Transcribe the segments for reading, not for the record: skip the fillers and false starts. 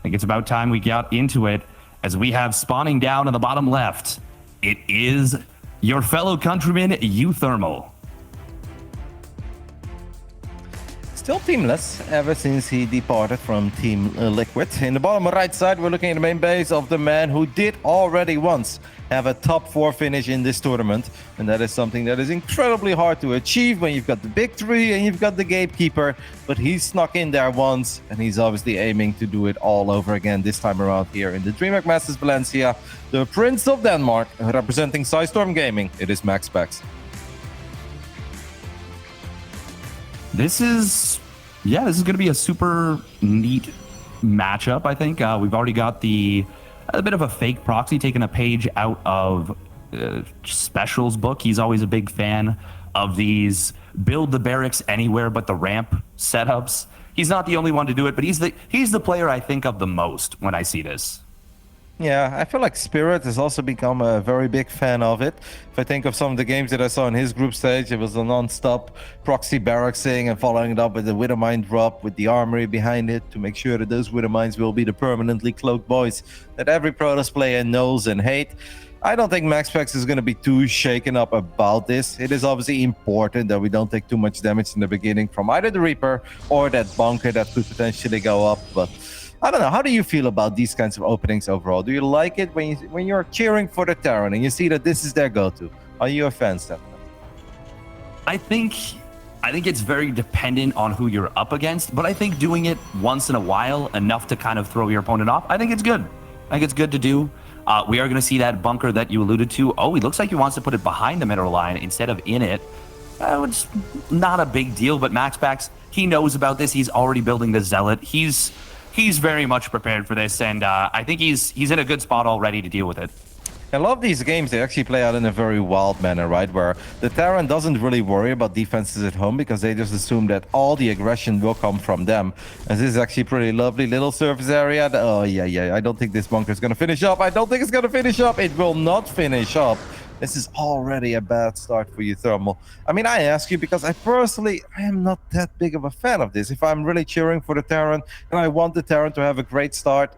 think it's about time we got into it, as we have spawning down in the bottom left. It is your fellow countryman, uThermal. Still teamless ever since he departed from Team Liquid. In the bottom right side, we're looking at the main base of the man who did already once have a top 4 finish in this tournament. And that is something that is incredibly hard to achieve when you've got the big 3 and you've got the gatekeeper. But he snuck in there once, and he's obviously aiming to do it all over again this time around here in the DreamHack Masters Valencia. The Prince of Denmark, representing Storm Gaming, it is MaxPax. This is going to be a super neat matchup, I think. We've already got a bit of a fake proxy, taking a page out of Special's book. He's always a big fan of these build the barracks anywhere but the ramp setups. He's not the only one to do it, but he's the player I think of the most when I see this. Yeah, I feel like Spirit has also become a very big fan of it. If I think of some of the games that I saw in his group stage, it was a non-stop proxy barracksing and following it up with the Widowmine drop with the armory behind it to make sure that those Widowmines will be the permanently cloaked boys that every Protoss player knows and hate. I don't think MaxPax is going to be too shaken up about this. It is obviously important that we don't take too much damage in the beginning from either the Reaper or that bunker that could potentially go up, but I don't know. How do you feel about these kinds of openings overall? Do you like it when you're cheering for the Terran and you see that this is their go-to? Are you a fan, Stefan? I think it's very dependent on who you're up against, but I think doing it once in a while, enough to kind of throw your opponent off, I think it's good. I think it's good to do. We are going to see that bunker that you alluded to. Oh, he looks like he wants to put it behind the mineral line instead of in it. It's not a big deal, but MaxPax, he knows about this. He's already building the Zealot. He's very much prepared for this, and I think he's in a good spot already to deal with it. I love these games. They actually play out in a very wild manner, right? Where the Terran doesn't really worry about defenses at home because they just assume that all the aggression will come from them. And this is actually a pretty lovely little surface area. Oh, yeah. I don't think this bunker is going to finish up. I don't think it's going to finish up. It will not finish up. This is already a bad start for uThermal. I mean, I ask you because I am not that big of a fan of this. If I'm really cheering for the Terran and I want the Terran to have a great start,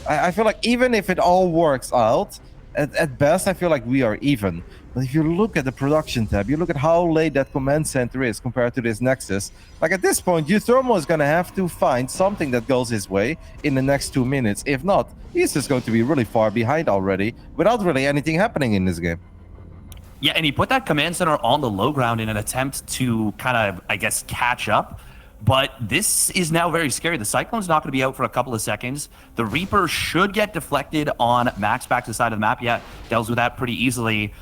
I feel like even if it all works out, at best, I feel like we are even. But if you look at the production tab, you look at how late that command center is compared to this Nexus, like at this point, uThermal is going to have to find something that goes his way in the next 2 minutes. If not, he's just going to be really far behind already without really anything happening in this game. Yeah, and he put that command center on the low ground in an attempt to kind of, I guess, catch up. But this is now very scary. The Cyclone's not going to be out for a couple of seconds. The Reaper should get deflected on MaxPax's side of the map. Yeah, deals with that pretty easily.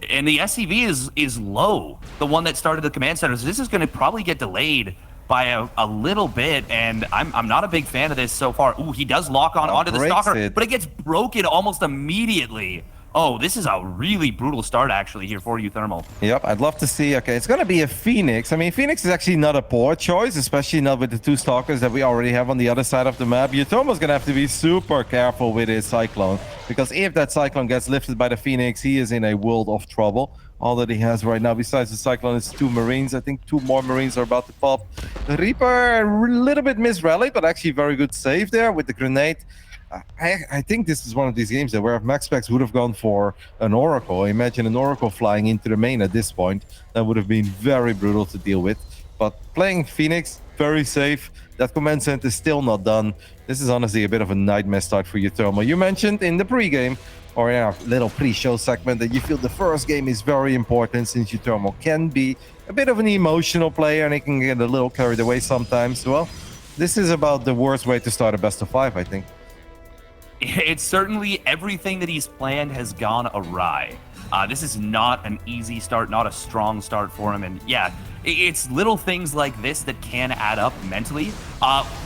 And the SCV is low, the one that started the command center. So this is going to probably get delayed by a little bit, and I'm not a big fan of this so far. Ooh, he does lock onto the Stalker, but it gets broken almost immediately. Oh, this is a really brutal start, actually, here for uThermal. Yep, I'd love to see. Okay, it's going to be a Phoenix. I mean, Phoenix is actually not a poor choice, especially not with the 2 Stalkers that we already have on the other side of the map. uThermal's going to have to be super careful with his Cyclone, because if that Cyclone gets lifted by the Phoenix, he is in a world of trouble. All that he has right now, besides the Cyclone, is 2 Marines. I think 2 more Marines are about to pop. The Reaper, a little bit misrallied, but actually very good save there with the grenade. I think this is one of these games that where if MaxPax would have gone for an Oracle, imagine an Oracle flying into the main at this point, that would have been very brutal to deal with. But playing Phoenix, very safe. That command center is still not done. This is honestly a bit of a nightmare start for uThermal. You mentioned in the pre-game, or in a little pre-show segment, that you feel the first game is very important since uThermal can be a bit of an emotional player and it can get a little carried away sometimes. Well, this is about the worst way to start a best of 5, I think. It's certainly everything that he's planned has gone awry. This is not an easy start, not a strong start for him. And yeah, it's little things like this that can add up mentally.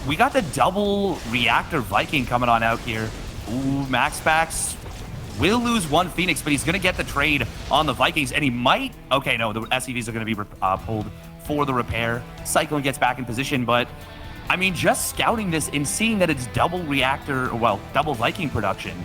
We got the double reactor Viking coming on out here. Ooh, MaxPax will lose 1 Phoenix, but he's going to get the trade on the Vikings. And he might... Okay, no, the SCVs are going to be pulled for the repair. Cyclone gets back in position, but... I mean, just scouting this and seeing that it's double reactor, well, double Viking production,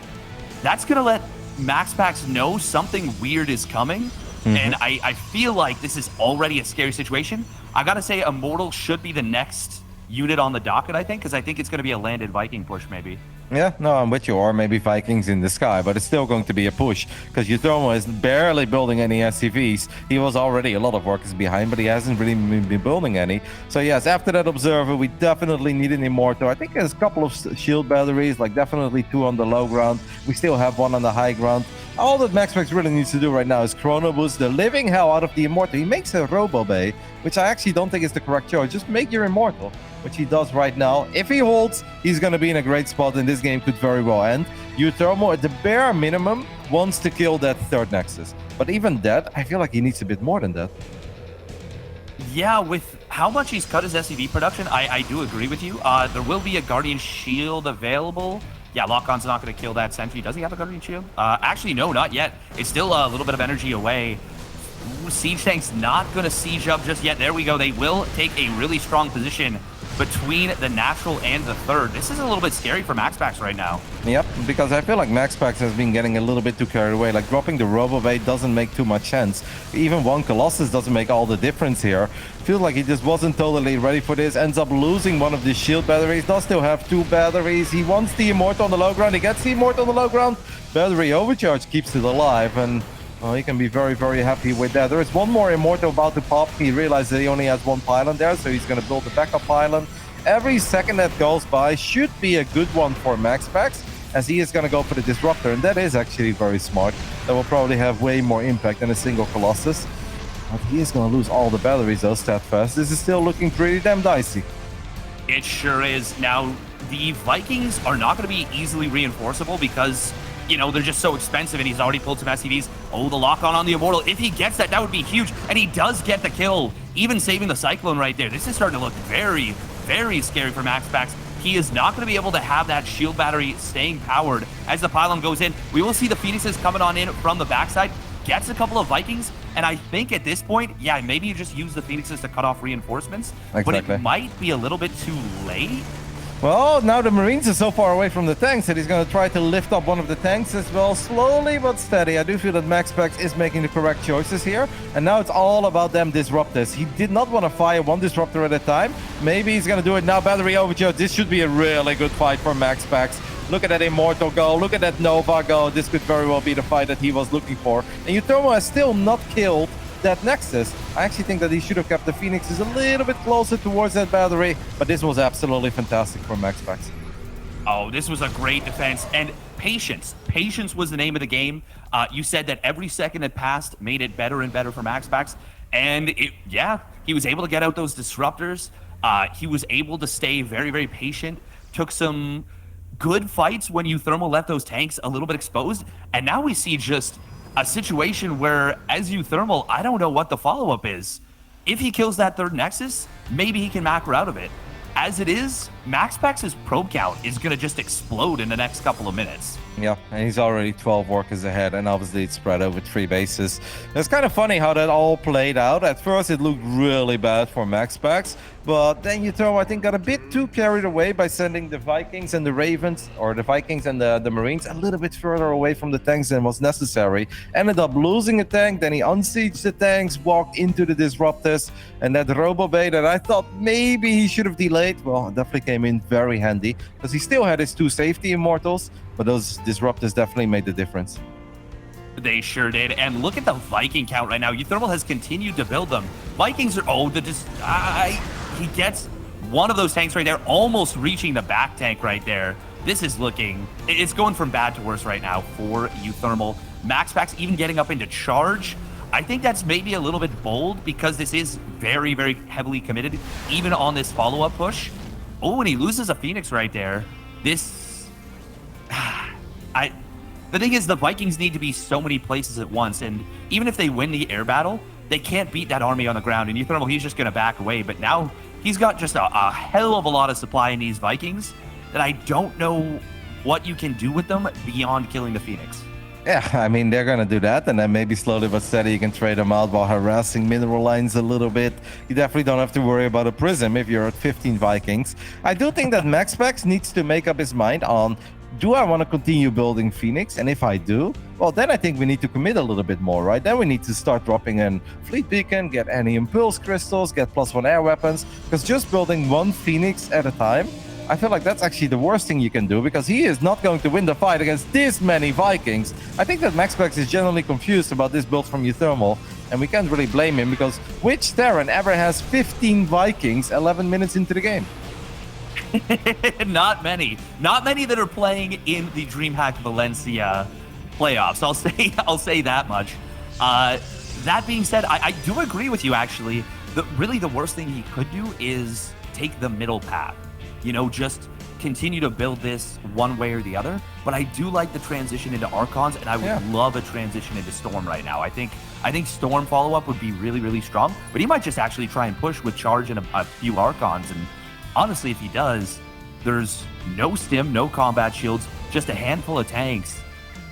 that's going to let MaxPax know something weird is coming. Mm-hmm. And I feel like this is already a scary situation. I got to say, Immortal should be the next unit on the docket, I think, because I think it's going to be a landed Viking push, maybe. Yeah, no, I'm with you. Or maybe Vikings in the sky, but it's still going to be a push because uThermal is barely building any SCVs. He was already a lot of workers behind, but he hasn't really been building any. So yes, after that observer, we definitely need an Immortal. I think there's a couple of shield batteries, like definitely 2 on the low ground. We still have 1 on the high ground. All that MaxPax really needs to do right now is Chrono Boost the living hell out of the Immortal. He makes a Robo Bay, which I actually don't think is the correct choice. Just make your Immortal, which he does right now. If he holds, he's going to be in a great spot, and this game could very well end. uThermal, at the bare minimum, wants to kill that third Nexus. But even that, I feel like he needs a bit more than that. Yeah, with how much he's cut his SCV production, I do agree with you. There will be a Guardian Shield available. Yeah, Lock-On's not going to kill that Sentry. Does he have a Guardian Shield? Actually, no, not yet. It's still a little bit of energy away. Siege Tank's not going to siege up just yet. There we go. They will take a really strong position between the natural and the third. This is a little bit scary for MaxPax right now. Yep, because I feel like MaxPax has been getting a little bit too carried away. Like dropping the Robobay doesn't make too much sense. Even 1 Colossus doesn't make all the difference here. Feels like he just wasn't totally ready for this. Ends up losing one of the shield batteries. Does still have 2 batteries. He wants the Immortal on the low ground. He gets the Immortal on the low ground. Battery overcharge keeps it alive, and well, he can be very, very happy with that. There is 1 more Immortal about to pop. He realized that he only has 1 pylon there, so he's going to build a backup pylon. Every second that goes by should be a good one for MaxPax, as he is going to go for the Disruptor, and that is actually very smart. That will probably have way more impact than a single Colossus. But he is going to lose all the batteries though, Steadfast. This is still looking pretty damn dicey. It sure is. Now, the Vikings are not going to be easily reinforceable because, you know, they're just so expensive, and he's already pulled some SCVs. Oh, the lock-on on the Immortal. If he gets that, that would be huge. And he does get the kill, even saving the Cyclone right there. This is starting to look very, very scary for MaxPax. He is not going to be able to have that shield battery staying powered as the pylon goes in. We will see the Phoenixes coming on in from the backside. Gets a couple of Vikings, and I think at this point, yeah, maybe you just use the Phoenixes to cut off reinforcements. Exactly. But it might be a little bit too late. Well, now the Marines are so far away from the tanks that he's going to try to lift up one of the tanks as well, slowly but steady. I do feel that MaxPax is making the correct choices here, and now it's all about them disruptors. He did not want to fire 1 disruptor at a time. Maybe he's going to do it now. Battery overcharge. This should be a really good fight for MaxPax. Look at that Immortal go. Look at that Nova go. This could very well be the fight that he was looking for. And uThermal has still not killed that Nexus. I actually think that he should have kept the Phoenixes a little bit closer towards that battery, but this was absolutely fantastic for MaxPax. Oh, this was a great defense, and patience. Patience was the name of the game. You said that every second that passed made it better and better for MaxPax, and he was able to get out those disruptors. He was able to stay very, very patient, took some good fights when uThermal left those tanks a little bit exposed, and now we see just a situation where, as uThermal, I don't know what the follow-up is. If he kills that third Nexus, maybe he can macro out of it. As it is, MaxPax's probe count is going to just explode in the next couple of minutes. Yeah, and he's already 12 workers ahead, and obviously it's spread over 3 bases. It's kind of funny how that all played out. At first, it looked really bad for MaxPax, but then uThermal, I think, got a bit too carried away by sending the Vikings and the Ravens, or the Vikings and the Marines, a little bit further away from the tanks than was necessary. Ended up losing a tank, then he unsieged the tanks, walked into the Disruptors, and that Robo-Bay that I thought maybe he should have delayed, well, it definitely came in very handy, because he still had his 2 safety Immortals, but those Disruptors definitely made the difference. They sure did. And look at the Viking count right now. uThermal has continued to build them. Vikings are... he gets one of those tanks right there, almost reaching the back tank right there. This is looking... It's going from bad to worse right now for uThermal. MaxPax even getting up into charge. I think that's maybe a little bit bold because this is very, very heavily committed, even on this follow-up push. Oh, and he loses a Phoenix right there. This... The thing is, the Vikings need to be so many places at once, and even if they win the air battle, they can't beat that army on the ground, and uThermal, he's just going to back away. But now he's got just a hell of a lot of supply in these Vikings that I don't know what you can do with them beyond killing the Phoenix. Yeah, I mean, they're going to do that, and then maybe slowly but steady you can trade them out while harassing mineral lines a little bit. You definitely don't have to worry about a Prism if you're at 15 Vikings. I do think that MaxPax needs to make up his mind on, do I want to continue building Phoenix? And if I do, well, then I think we need to commit a little bit more, right? Then we need to start dropping in Fleet Beacon, get any Impulse Crystals, get +1 air weapons, because just building 1 Phoenix at a time, I feel like that's actually the worst thing you can do because he is not going to win the fight against this many Vikings. I think that MaxPax is generally confused about this build from uThermal, and we can't really blame him because which Terran ever has 15 Vikings 11 minutes into the game? Not many. Not many that are playing in the DreamHack Valencia playoffs. I'll say that much. That being said, I do agree with you, actually. Really, the worst thing he could do is take the middle path. You know, just continue to build this one way or the other. But I do like the transition into Archons, and I would love a transition into Storm right now. I think Storm follow-up would be really, really strong. But he might just actually try and push with Charge and a few Archons. And honestly, if he does, there's no stim, no combat shields, just a handful of tanks.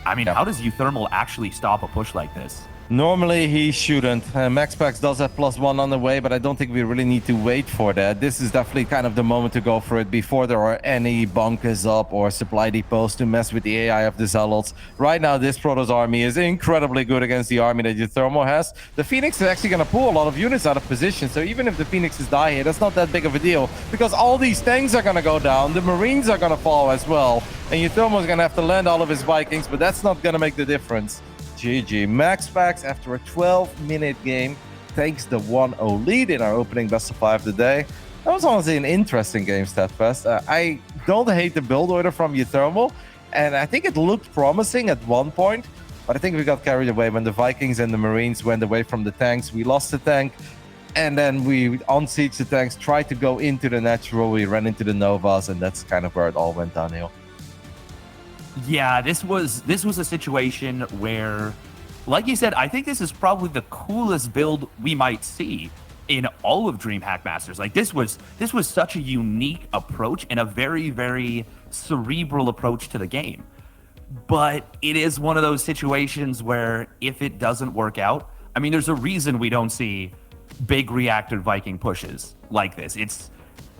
I mean, how does uThermal actually stop a push like this? Normally he shouldn't. MaxPax does have +1 on the way, but I don't think we really need to wait for that. This is definitely kind of the moment to go for it before there are any bunkers up or supply depots to mess with the AI of the Zealots. Right now, this Protoss army is incredibly good against the army that uThermal has. The Phoenix is actually going to pull a lot of units out of position, so even if the Phoenixes die here, that's not that big of a deal because all these tanks are going to go down, the Marines are going to fall as well, and uThermal is going to have to land all of his Vikings, but that's not going to make the difference. GG. MaxPax, after a 12-minute game, takes the 1-0 lead in our opening best of 5 today. That was honestly an interesting game, Steadfast. I don't hate the build order from uThermal, and I think it looked promising at one point, but I think we got carried away when the Vikings and the Marines went away from the tanks. We lost the tank, and then we on-siege the tanks, tried to go into the natural, we ran into the Novas, and that's kind of where it all went downhill. Yeah, this was a situation where, like you said, I think this is probably the coolest build we might see in all of DreamHack Masters. Like this was such a unique approach and a very, very cerebral approach to the game. But it is one of those situations where if it doesn't work out, I mean, there's a reason we don't see big reactor Viking pushes like this.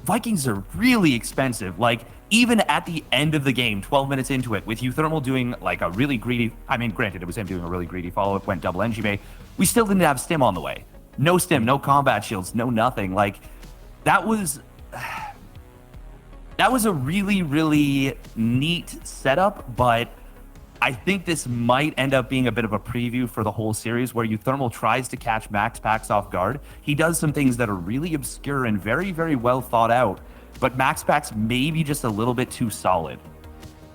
Vikings are really expensive. Like, even at the end of the game, 12 minutes into it, with uThermal doing like a really greedy, I mean, granted, it was him doing a really greedy follow-up, went double NG Bay, we still didn't have stim on the way. No stim, no combat shields, no nothing. Like, that was a really, really neat setup, but I think this might end up being a bit of a preview for the whole series where uThermal tries to catch MaxPax off guard. He does some things that are really obscure and very, very well thought out, but MaxPax may be just a little bit too solid.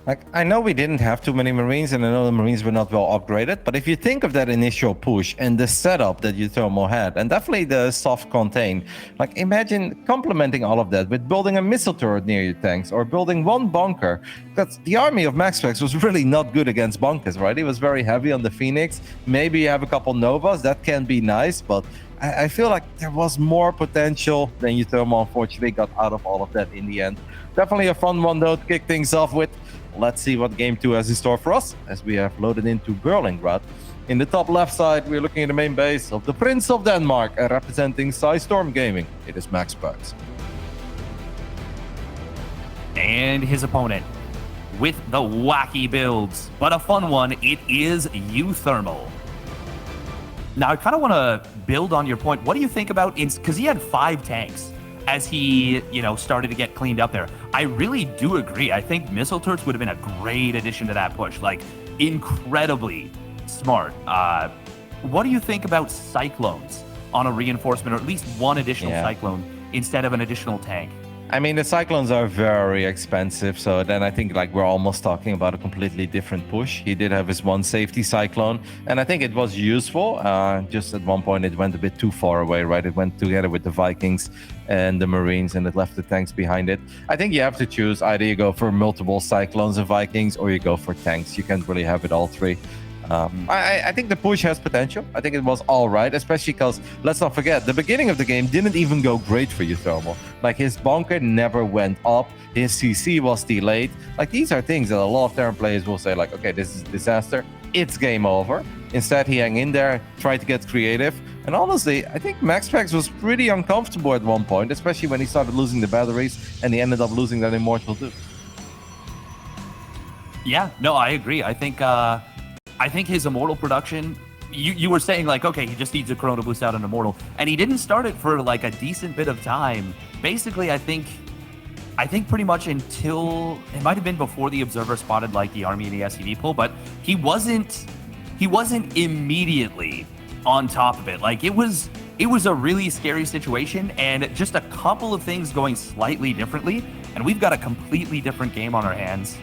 Like, I know we didn't have too many Marines, and I know the Marines were not well upgraded, but if you think of that initial push and the setup that uThermal had, and definitely the soft contain, like, imagine complementing all of that with building a missile turret near your tanks, or building one bunker, because the army of MaxPax was really not good against bunkers, right? It was very heavy on the Phoenix. Maybe you have a couple Novas, that can be nice, but I feel like there was more potential than uThermal unfortunately got out of all of that in the end. Definitely a fun one, though, to kick things off with. Let's see what Game 2 has in store for us as we have loaded into Berlingrad. In the top left side, we're looking at the main base of the Prince of Denmark, representing Storm Gaming. It is MaxPax. And his opponent with the wacky builds, but a fun one, it is uThermal. Now, I kind of want to build on your point. What do you think about, because he had 5 tanks as he, started to get cleaned up there. I really do agree. I think missile turrets would have been a great addition to that push. Like, incredibly smart. What do you think about Cyclones on a reinforcement, or at least one additional Cyclone instead of an additional tank? I mean, the Cyclones are very expensive, so then I think like we're almost talking about a completely different push. He did have his one safety Cyclone, and I think it was useful. Just at one point, it went a bit too far away, right? It went together with the Vikings and the Marines, and it left the tanks behind it. I think you have to choose. Either you go for multiple Cyclones and Vikings, or you go for tanks. You can't really have it all three. I think the push has potential. I think it was all right, especially because, let's not forget, the beginning of the game didn't even go great for uThermal. Like, his bunker never went up, his CC was delayed. Like, these are things that a lot of Terran players will say, like, okay, this is a disaster, it's game over. Instead, he hung in there, tried to get creative. And honestly, I think MaxPax was pretty uncomfortable at one point, especially when he started losing the batteries, and he ended up losing that Immortal too. Yeah, no, I agree. I think his Immortal production, you were saying, like, okay, he just needs a Chrono Boost out on Immortal, and he didn't start it for, like, a decent bit of time. Basically, I think I think pretty much until it might have been before the observer spotted like the army and the SCV pull, but he wasn't immediately on top of it. Like it was a really scary situation, and just a couple of things going slightly differently, and we've got a completely different game on our hands.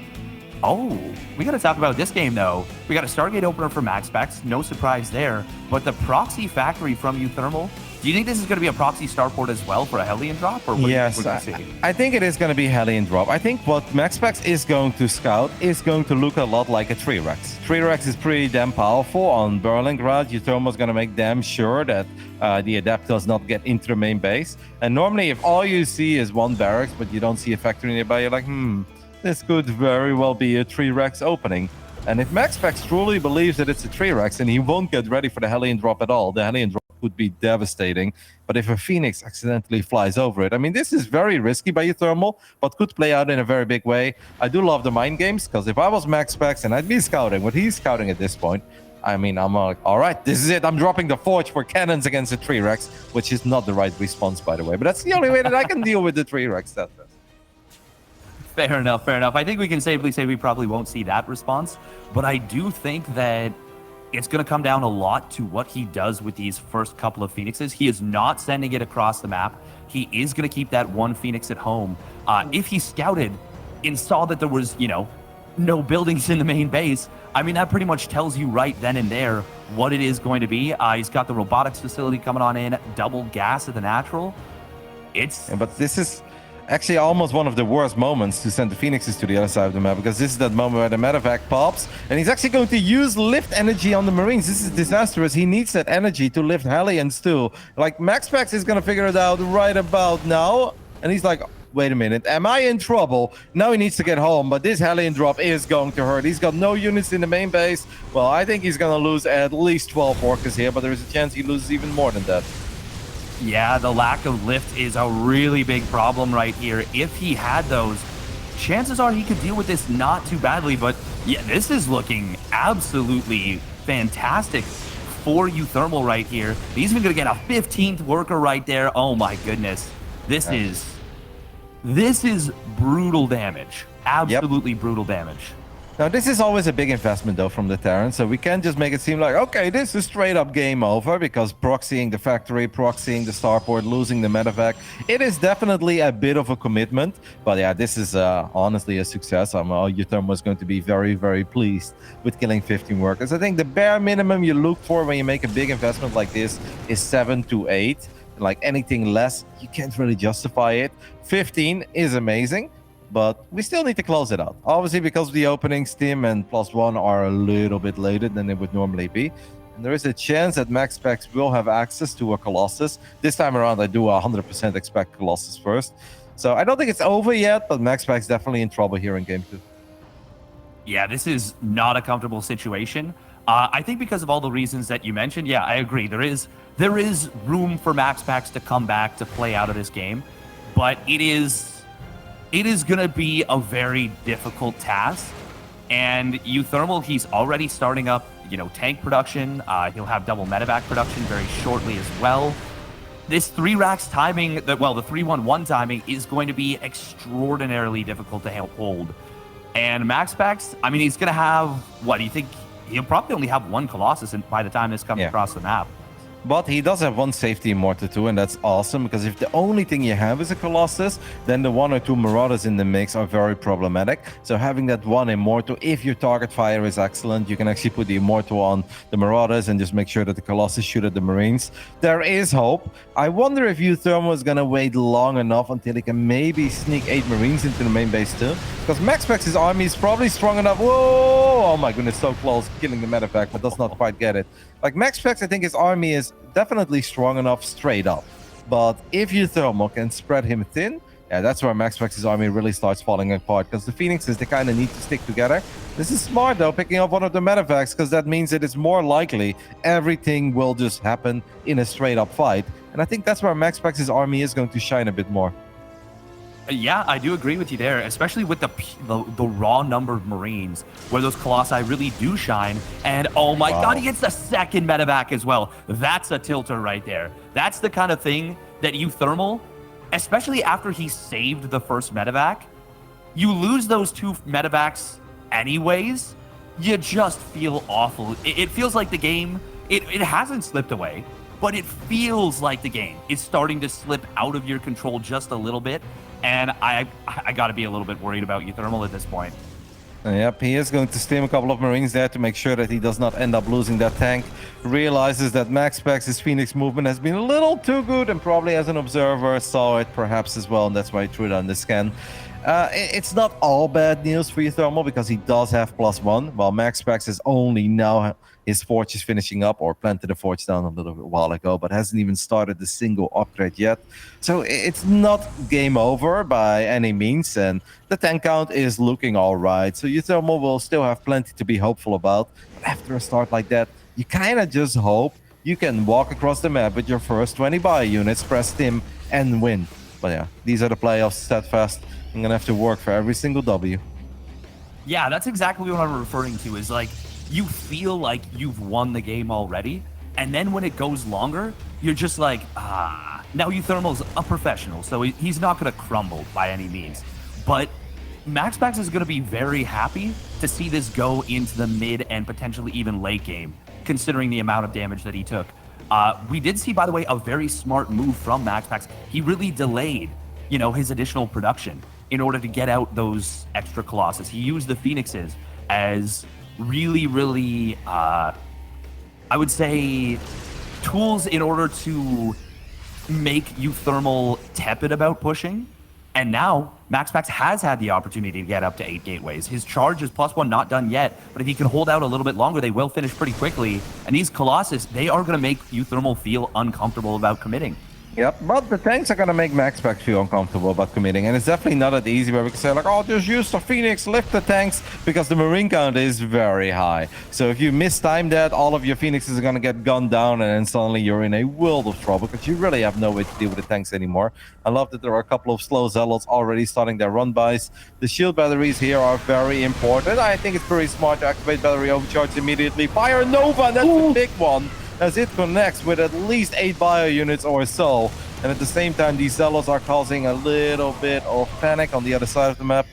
Oh, we got to talk about this game, though. We got a Stargate opener for MaxPax. No surprise there. But the proxy factory from uThermal, do you think this is going to be a proxy starport as well for a Hellion drop? Or Yes, I think it is going to be Hellion drop. I think what MaxPax is going to scout is going to look a lot like a 3-Rex. 3-Rex is pretty damn powerful on Berlingrad. uThermal is going to make damn sure that the Adept does not get into the main base. And normally, if all you see is one barracks, but you don't see a factory nearby, you're like, this could very well be a 3-Rex opening. And if MaxPax truly believes that it's a 3-Rex and he won't get ready for the Hellion drop at all, the Hellion drop would be devastating. But if a Phoenix accidentally flies over it, I mean, this is very risky by uThermal, but could play out in a very big way. I do love the mind games, because if I was MaxPax and I'd be scouting what he's scouting at this point, I mean, I'm like, all right, this is it. I'm dropping the Forge for cannons against a 3-Rex, which is not the right response, by the way. But that's the only way that I can deal with the 3-Rex. Fair enough, fair enough. I think we can safely say we probably won't see that response, but I do think that it's going to come down a lot to what he does with these first couple of Phoenixes. He is not sending it across the map. He is going to keep that one Phoenix at home. If he scouted and saw that there was, no buildings in the main base, I mean, that pretty much tells you right then and there what it is going to be. He's got the robotics facility coming on in, double gas at the natural. But this is actually almost one of the worst moments to send the Phoenixes to the other side of the map, because this is that moment where the medevac pops and he's actually going to use lift energy on the Marines. This is disastrous. He needs that energy to lift Hellions too. Like, MaxPax is going to figure it out right about now, and he's like, wait a minute, am I in trouble? Now he needs to get home, but this Hellion drop is going to hurt. He's got no units in the main base. Well, I think he's going to lose at least 12 workers here, but there is a chance he loses even more than that. Yeah, the lack of lift is a really big problem right here. If he had those, chances are he could deal with this not too badly. But yeah, this is looking absolutely fantastic for uThermal right here. He's even going to get a 15th worker right there. Oh my goodness. This is brutal damage. Absolutely brutal damage. Now, this is always a big investment, though, from the Terran, so we can't just make it seem like, okay, this is straight up game over, because proxying the factory, proxying the starport, losing the medevac, it is definitely a bit of a commitment. But yeah, this is honestly a success. uThermal is going to be very, very pleased with killing 15 workers. I think the bare minimum you look for when you make a big investment like this is 7 to 8. Like, anything less, you can't really justify it. 15 is amazing, but we still need to close it out. Obviously, because the openings, Steam and +1 are a little bit later than it would normally be. And there is a chance that MaxPax will have access to a Colossus. This time around, I do 100% expect Colossus first. So I don't think it's over yet, but MaxPax definitely in trouble here in Game 2. Yeah, this is not a comfortable situation. I think because of all the reasons that you mentioned, yeah, I agree. There is room for MaxPax to come back to play out of this game, but it is going to be a very difficult task. And uThermal, he's already starting up, tank production. He'll have double medevac production very shortly as well. This 3-Rax timing, the 3-1-1 timing is going to be extraordinarily difficult to hold. And MaxPax, I mean, he's going to have, what do you think? He'll probably only have one Colossus by the time this comes across the map. But he does have one safety Immortal too, and that's awesome, because if the only thing you have is a Colossus, then the 1 or 2 Marauders in the mix are very problematic. So having that one Immortal, if your target fire is excellent, you can actually put the Immortal on the Marauders and just make sure that the Colossus shoot at the Marines. There is hope. I wonder if uThermal is going to wait long enough until he can maybe sneak 8 Marines into the main base too. Because MaxPax's army is probably strong enough. Whoa! Oh my goodness, so close, killing the medevac, but does not quite get it. Like, MaxPax, I think his army is definitely strong enough straight up. But if uThermal can spread him thin, yeah, that's where MaxPax's army really starts falling apart. Because the Phoenixes, they kind of need to stick together. This is smart, though, picking up one of the medevacs, because that means that it's more likely everything will just happen in a straight up fight. And I think that's where MaxPax's army is going to shine a bit more. Yeah, I do agree with you there, especially with the raw number of Marines, where those Colossi really do shine. And oh my God, he gets the second medevac as well. That's a tilter right there. That's the kind of thing that uThermal, especially after he saved the first medevac. You lose those 2 medevacs anyways, you just feel awful. It feels like the game, it hasn't slipped away, but it feels like the game is starting to slip out of your control just a little bit. And I got to be a little bit worried about uThermal at this point. Yep, he is going to steam a couple of Marines there to make sure that he does not end up losing that tank. Realizes that MaxPax's Phoenix movement has been a little too good, and probably as an observer saw it perhaps as well, and that's why he threw it on the scan. It's not all bad news for uThermal because he does have +1, while MaxPax is only now his forge is finishing up, or planted the forge down a little bit while ago, but hasn't even started the single upgrade yet. So it's not game over by any means, and the tank count is looking all right. So uThermal will still have plenty to be hopeful about. But after a start like that, you kind of just hope you can walk across the map with your first 20 bio units, press stim, and win. But yeah, these are the playoffs, steadfast. I'm gonna have to work for every single W. Yeah, that's exactly what I'm referring to, is like, you feel like you've won the game already, and then when it goes longer, you're just like, Now uThermal's a professional, so he's not going to crumble by any means. But MaxPax is going to be very happy to see this go into the mid and potentially even late game, considering the amount of damage that he took. We did see, by the way, a very smart move from MaxPax. He really delayed, his additional production in order to get out those extra Colossus. He used the Phoenixes as really, really, I would say, tools in order to make uThermal tepid about pushing. And now MaxPax has had the opportunity to get up to 8 gateways. His charge is +1, not done yet, but if he can hold out a little bit longer, they will finish pretty quickly. And these Colossus, they are going to make uThermal feel uncomfortable about committing. Yep, but the tanks are going to make MaxPax feel uncomfortable about committing. And it's definitely not that easy where we can say, like, oh, just use the Phoenix, lift the tanks, because the Marine count is very high. So if you mistime that, all of your Phoenixes are going to get gunned down, and then suddenly you're in a world of trouble because you really have no way to deal with the tanks anymore. I love that there are a couple of slow Zealots already starting their run-bys. The shield batteries here are very important. I think it's pretty smart to activate battery overcharge immediately. Fire Nova, and that's the big one, as it connects with at least 8 bio units or so. And at the same time, these Zealots are causing a little bit of panic on the other side of the map.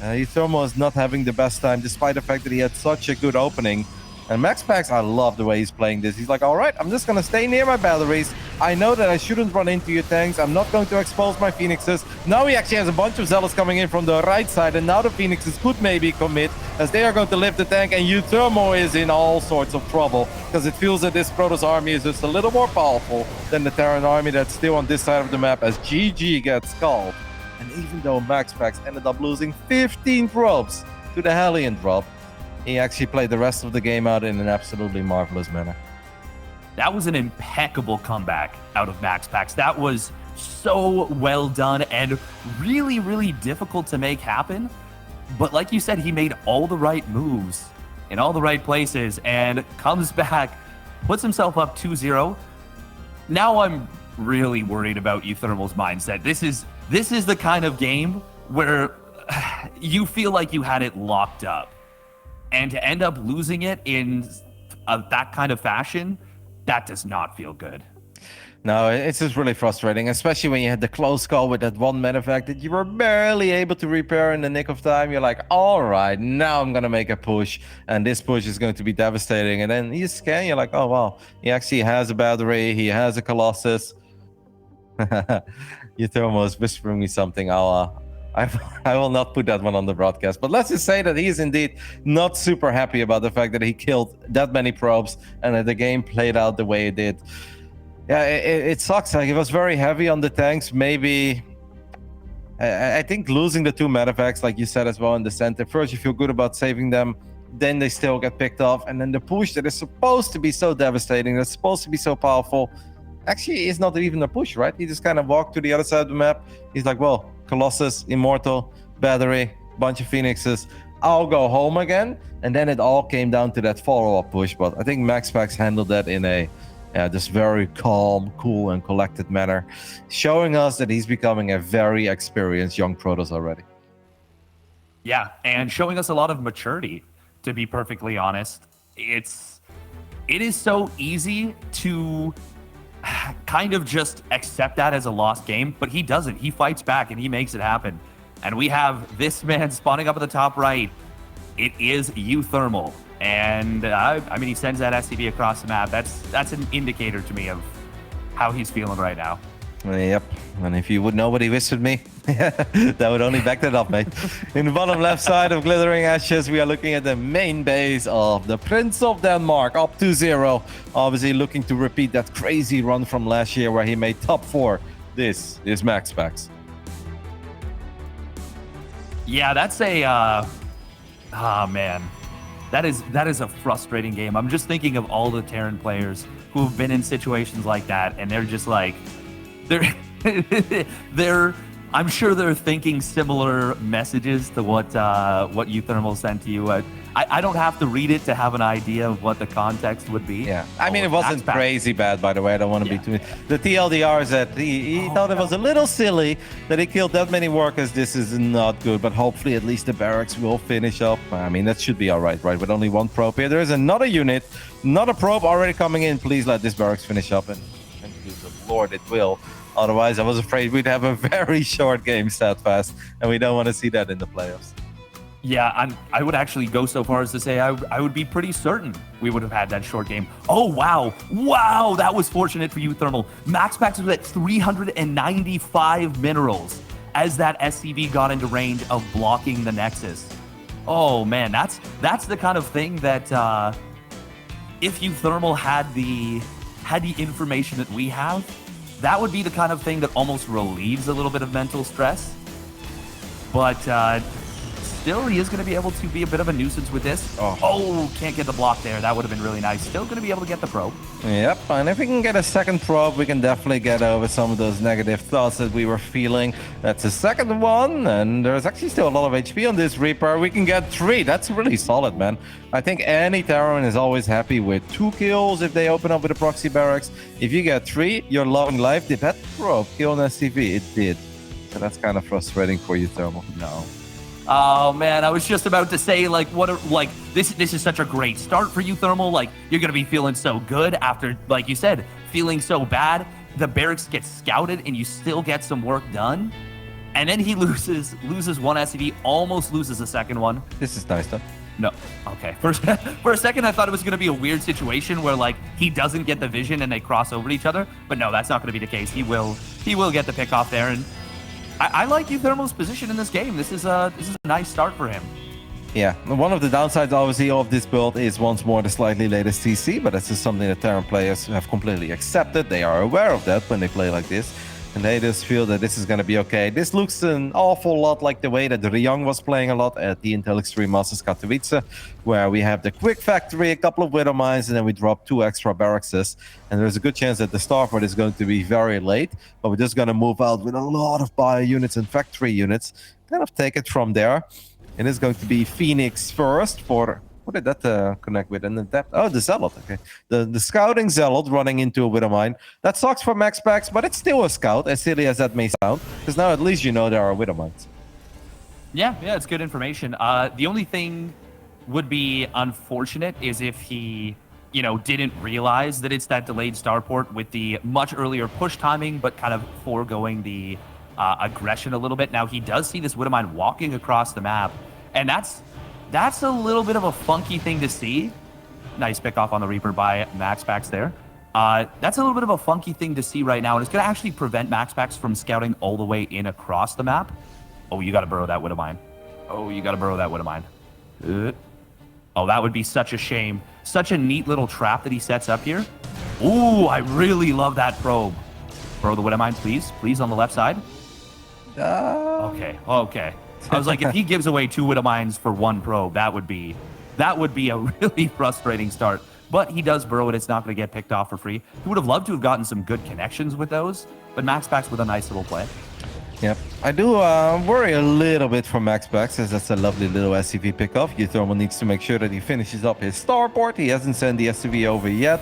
uThermal is not having the best time, despite the fact that he had such a good opening. And MaxPax, I love the way he's playing this. He's like, all right, I'm just going to stay near my batteries. I know that I shouldn't run into your tanks. I'm not going to expose my Phoenixes. Now he actually has a bunch of Zealots coming in from the right side, and now the Phoenixes could maybe commit, as they are going to lift the tank, and uThermal is in all sorts of trouble, because it feels that this Protoss army is just a little more powerful than the Terran army that's still on this side of the map, as GG gets called. And even though MaxPax ended up losing 15 probes to the Hellion drop, he actually played the rest of the game out in an absolutely marvelous manner. That was an impeccable comeback out of MaxPax. That was so well done and really, really difficult to make happen. But like you said, he made all the right moves in all the right places and comes back, puts himself up 2-0. Now I'm really worried about uThermal's mindset. This is the kind of game where you feel like you had it locked up. And to end up losing it in that kind of fashion, that does not feel good. No, it's just really frustrating, especially when you had the close call with that one medevac that you were barely able to repair in the nick of time. You're like, all right, now I'm going to make a push, and this push is going to be devastating. And then you scan, you're like, oh, wow, he actually has a battery, he has a Colossus. uThermal is whispering me something. I will not put that one on the broadcast, but let's just say that he is indeed not super happy about the fact that he killed that many probes and that the game played out the way it did. Yeah, it sucks. Like, it was very heavy on the tanks. Maybe I think losing the 2 medevacs, like you said as well, in the center. First, you feel good about saving them, then they still get picked off, and then the push that is supposed to be so devastating, that's supposed to be so powerful, actually is not even a push, right? He just kind of walked to the other side of the map. He's like, well, Colossus, Immortal, Battery, bunch of Phoenixes, I'll go home again. And then it all came down to that follow-up push. But I think MaxPax handled that in a just very calm, cool, and collected manner, showing us that he's becoming a very experienced young Protoss already. Yeah, and showing us a lot of maturity, to be perfectly honest. It is so easy to kind of just accept that as a lost game, but he doesn't. He fights back and he makes it happen. And we have this man spawning up at the top right. It is uThermal. And I mean, he sends that SCV across the map. That's an indicator to me of how he's feeling right now. Yep, and if you would know what he whispered me, that would only back that up, mate. In the bottom left side of Glittering Ashes, we are looking at the main base of the Prince of Denmark, up 2-0. Obviously looking to repeat that crazy run from last year where he made top 4. This is MaxPax. Yeah, that's a... man. That is a frustrating game. I'm just thinking of all the Terran players who have been in situations like that, and they're just like... I'm sure they're thinking similar messages to what uThermal sent to you. I don't have to read it to have an idea of what the context would be. Yeah, I mean, it wasn't crazy bad, by the way. I don't want to be too... The TLDR is that he thought it was a little silly that he killed that many workers. This is not good, but hopefully at least the barracks will finish up. I mean, that should be all right, right? With only 1 probe here. There is another unit, not a probe already coming in. Please let this barracks finish up, and Lord, it will. Otherwise, I was afraid we'd have a very short game stat fast, and we don't want to see that in the playoffs. Yeah, I would actually go so far as to say I would be pretty certain we would have had that short game. Oh, wow. Wow, that was fortunate for uThermal. MaxPax was at 395 minerals as that SCV got into range of blocking the Nexus. Oh, man, that's the kind of thing that if uThermal had the information that we have, that would be the kind of thing that almost relieves a little bit of mental stress. But still, he is going to be able to be a bit of a nuisance with this. Oh, can't get the block there. That would have been really nice. Still going to be able to get the probe. Yep, and if we can get a second probe, we can definitely get over some of those negative thoughts that we were feeling. That's the second one, and there's actually still a lot of HP on this Reaper. We can get 3. That's really solid, man. I think any Terran is always happy with 2 kills if they open up with a proxy barracks. If you get 3, you're loving life. Did that probe kill an SCV? It did. So that's kind of frustrating for uThermal. No. Oh man, I was just about to say, like, this is such a great start for uThermal. Like, you're gonna be feeling so good after, like you said, feeling so bad. The barracks get scouted and you still get some work done. And then he loses 1 SCV, almost loses a second one. This is nice, though. No, okay. For a second, I thought it was gonna be a weird situation where like he doesn't get the vision and they cross over each other. But no, that's not gonna be the case. He will get the pick off there, and I like uThermal's position in this game. This is a nice start for him. Yeah, one of the downsides, obviously, of this build is once more the slightly later CC, but this is something that Terran players have completely accepted. They are aware of that when they play like this, and they just feel that this is going to be okay. This looks an awful lot like the way that Ryong was playing a lot at the Intel Extreme Masters Katowice, where we have the quick factory, a couple of widow mines, and then we drop 2 extra barracks. And there's a good chance that the starport is going to be very late, but we're just going to move out with a lot of bio units and factory units, kind of take it from there. It is going to be Phoenix first for... What did that connect with? And the depth? Oh, the Zealot. Okay. The scouting Zealot running into a widow mine. That sucks for MaxPax, but it's still a scout, as silly as that may sound, because now at least you know there are widow mines. Yeah, it's good information. The only thing would be unfortunate is if he, didn't realize that it's that delayed starport with the much earlier push timing, but kind of foregoing the aggression a little bit. Now, he does see this widow mine walking across the map, and that's a little bit of a funky thing to see. Nice pick off on the Reaper by MaxPax there. That's a little bit of a funky thing to see right now, and it's going to actually prevent MaxPax from scouting all the way in across the map. Oh, you got to burrow that widow mine. Oh, that would be such a shame. Such a neat little trap that he sets up here. Ooh, I really love that probe. Burrow the widow mine, please. Please, on the left side. Okay. I was like, if he gives away 2 widow mines for 1 probe, that would be a really frustrating start. But he does burrow it. It's not going to get picked off for free. He would have loved to have gotten some good connections with those, but MaxPax with a nice little play. Yep. I do worry a little bit for MaxPax, as that's a lovely little SCV pickoff. uThermal needs to make sure that he finishes up his starport. He hasn't sent the SCV over yet.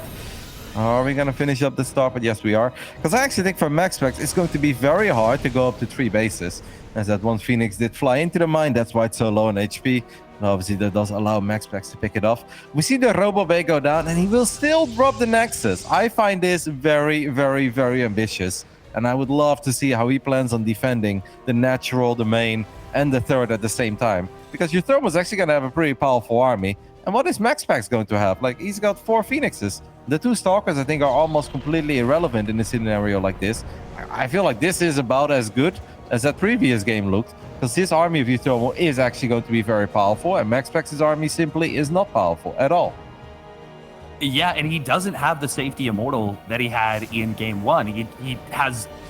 Are we going to finish up the start? But yes, we are. Because I actually think for MaxPax, it's going to be very hard to go up to 3 bases. As that one Phoenix did fly into the mine. That's why it's so low on HP. And obviously, that does allow MaxPax to pick it off. We see the Robo Bay go down, and he will still drop the Nexus. I find this very, very, very ambitious. And I would love to see how he plans on defending the natural, the main, and the third at the same time. Because uThermal is actually going to have a pretty powerful army. And what is MaxPax going to have? Like, he's got 4 Phoenixes. The 2 Stalkers, I think, are almost completely irrelevant in a scenario like this. I feel like this is about as good as that previous game looked. Because this army of uThermal is actually going to be very powerful. And MaxPax's army simply is not powerful at all. Yeah, and he doesn't have the safety immortal that he had in game 1. He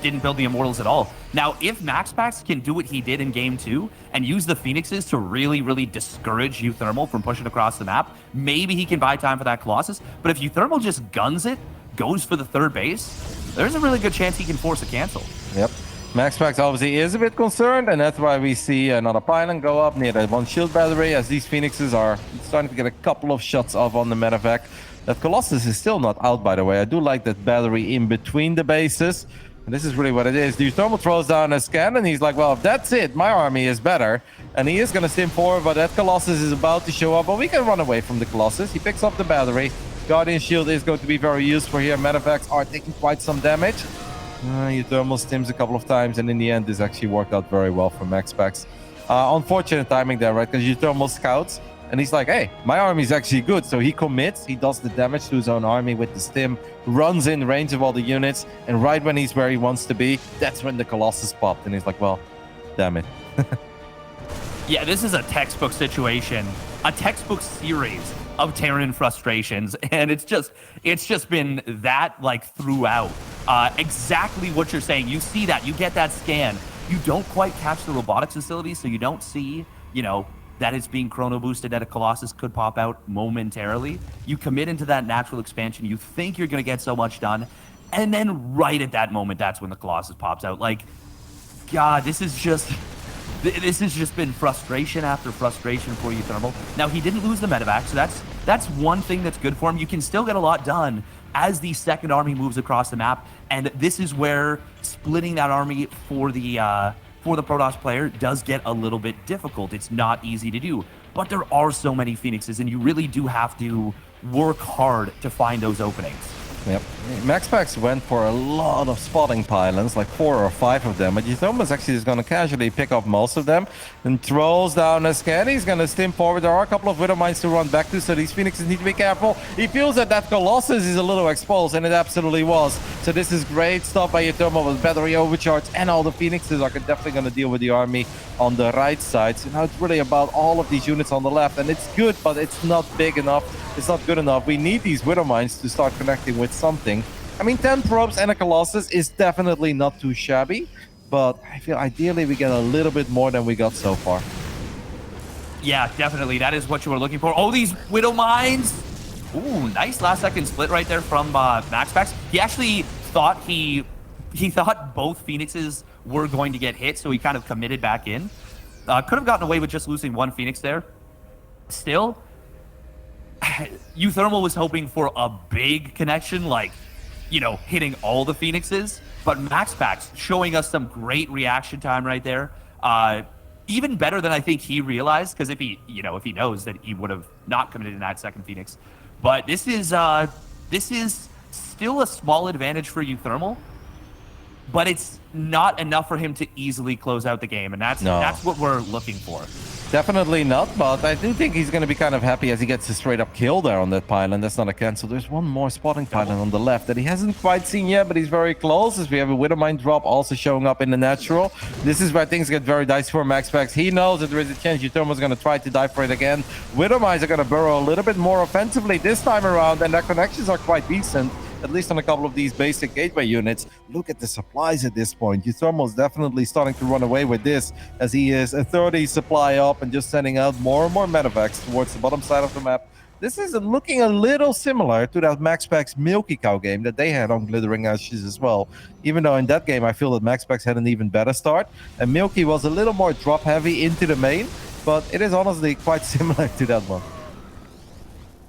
didn't build the immortals at all. Now, if MaxPax can do what he did in game 2 and use the Phoenixes to really, really discourage uThermal from pushing across the map, maybe he can buy time for that Colossus. But if uThermal just guns it, goes for the 3rd base, there's a really good chance he can force a cancel. Yep. MaxPax obviously is a bit concerned, and that's why we see another pylon go up near that 1 shield battery, as these Phoenixes are starting to get a couple of shots off on the medevac. That Colossus is still not out, by the way. I do like that battery in between the bases. And this is really what it is. The uThermal throws down a scan, and he's like, well, if that's it, my army is better. And he is going to stim forward, but that Colossus is about to show up. But we can run away from the Colossus. He picks up the battery. Guardian Shield is going to be very useful here. Medevacs are taking quite some damage. uThermal stims a couple of times, and in the end, this actually worked out very well for MaxPax. Unfortunate timing there, right? Because uThermal scouts. And he's like, hey, my army is actually good. So he commits, he does the damage to his own army with the stim, runs in range of all the units, and right when he's where he wants to be, that's when the Colossus popped. And he's like, well, damn it. Yeah, this is a textbook situation, a textbook series of Terran frustrations, and it's just been that, like, throughout. Exactly what you're saying. You see that, you get that scan. You don't quite catch the robotics facility, so you don't see, you know, that it's being chrono boosted, that a Colossus could pop out momentarily. You commit into that natural expansion. You think you're going to get so much done. And then right at that moment, that's when the Colossus pops out. Like, God, this has just been frustration after frustration for uThermal. Now, he didn't lose the medevac, so that's one thing that's good for him. You can still get a lot done as the second army moves across the map. And this is where splitting that army for the Protoss player does get a little bit difficult. It's not easy to do, but there are so many Phoenixes, and you really do have to work hard to find those openings. Yep. MaxPax went for a lot of spotting pylons, like 4 or 5 of them, but uThermal is actually just going to casually pick up most of them and throws down a scan. He's going to stim forward. There are a couple of Widow Mines to run back to, so these Phoenixes need to be careful. He feels that Colossus is a little exposed, and it absolutely was. So this is great stuff by uThermal with battery overcharge, and all the Phoenixes are definitely going to deal with the army on the right side. So now it's really about all of these units on the left, and it's good, but it's not big enough. It's not good enough. We need these Widow Mines to start connecting with something. I mean, 10 probes and a Colossus is definitely not too shabby, but I feel ideally we get a little bit more than we got so far. Yeah, definitely. That is what you were looking for. Oh, these Widow Mines! Ooh, nice last-second split right there from MaxPax. He actually thought he thought both Phoenixes were going to get hit, so he kind of committed back in. Could have gotten away with just losing one Phoenix there. Still, uThermal was hoping for a big connection, like, you know, hitting all the Phoenixes, but MaxPax showing us some great reaction time right there. Even better than I think he realized, because if he knows that he would have not committed in that second Phoenix. But this is still a small advantage for uThermal, but it's not enough for him to easily close out the game, and that's what we're looking for. Definitely not, but I do think he's going to be kind of happy as he gets a straight-up kill there on that pylon. That's not a cancel. There's one more spotting pylon on the left that he hasn't quite seen yet, but he's very close, as we have a Widow Mine drop also showing up in the natural. This is where things get very dicey for MaxPax. He knows that there is a chance uThermal is going to try to die for it again. Widow Mines are going to burrow a little bit more offensively this time around, and their connections are quite decent, at least on a couple of these basic gateway units. Look at the supplies at this point. uThermal is definitely starting to run away with this, as he is a 30 supply up and just sending out more and more medevacs towards the bottom side of the map. This is looking a little similar to that MaxPax Milky Cow game that they had on Glittering Ashes as well. Even though in that game I feel that MaxPax had an even better start, and Milky was a little more drop heavy into the main, but it is honestly quite similar to that one.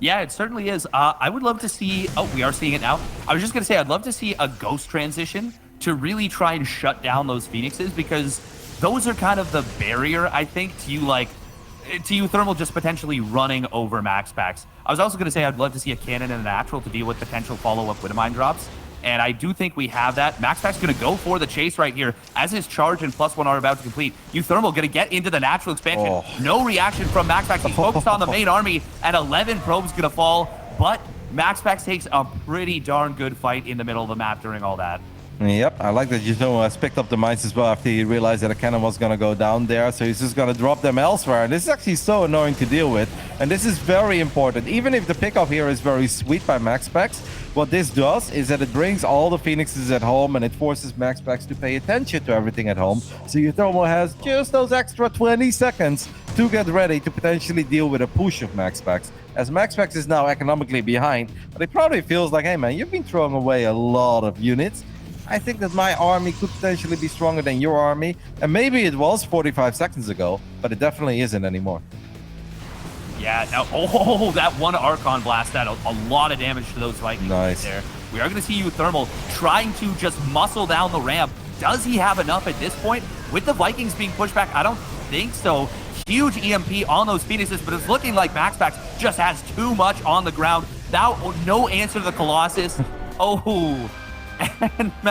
Yeah, it certainly is. I would love to see... Oh, we are seeing it now. I was just going to say, I'd love to see a Ghost transition to really try and shut down those Phoenixes, because those are kind of the barrier, I think, to uThermal just potentially running over MaxPax. I was also going to say I'd love to see a cannon and a natural to deal with potential follow-up Widowmine drops. And I do think we have that. MaxPax going to go for the chase right here as his charge and +1 are about to complete. uThermal going to get into the natural expansion. Oh. No reaction from MaxPax. He's focused on the main army, and 11 probes going to fall. But MaxPax takes a pretty darn good fight in the middle of the map during all that. Yep, I like that uThermal has picked up the mines as well after he realized that a cannon was going to go down there. So he's just going to drop them elsewhere. And this is actually so annoying to deal with. And this is very important. Even if the pickup here is very sweet by MaxPax, what this does is that it brings all the Phoenixes at home and it forces MaxPax to pay attention to everything at home. So uThermal has just those extra 20 seconds to get ready to potentially deal with a push of MaxPax. As MaxPax is now economically behind, but it probably feels like, hey man, you've been throwing away a lot of units. I think that my army could potentially be stronger than your army. And maybe it was 45 seconds ago, but it definitely isn't anymore. Yeah, now, that one Archon blast had a lot of damage to those Vikings Nice. right there. We are going to see uThermal trying to just muscle down the ramp. Does he have enough at this point? With the Vikings being pushed back, I don't think so. Huge EMP on those Phoenixes, but it's looking like MaxPax just has too much on the ground. Now, no answer to the Colossus. And